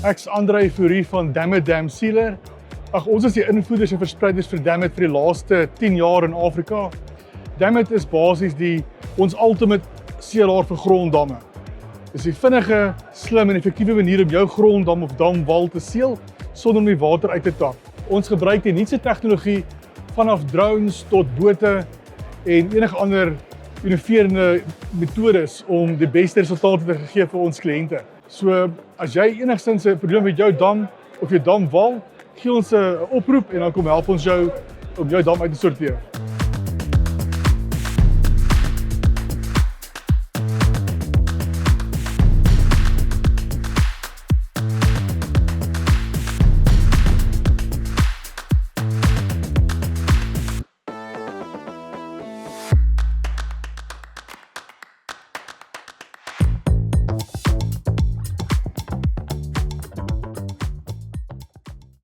Ek's André Fourie van Dammit Dam Sealer. Ons is die invoerders en verspreiders vir Dammit vir die laaste 10 jaar in Afrika. Dammit is basies ons ultimate sealaar vir gronddamme. Dis 'n vinnige, slim en effektiewe manier om jou gronddam of damwal te seël sonder om die water uit te tap. Ons gebruik die nuutste tegnologie vanaf drones tot bote en enige ander innoverende metodes om die beste resultate te gee vir ons kliënte. So as jy enigstens 'n probleem met jou dam of jou damwal, gee ons 'n oproep en dan kom help ons jou om jou dam uit te sorteer.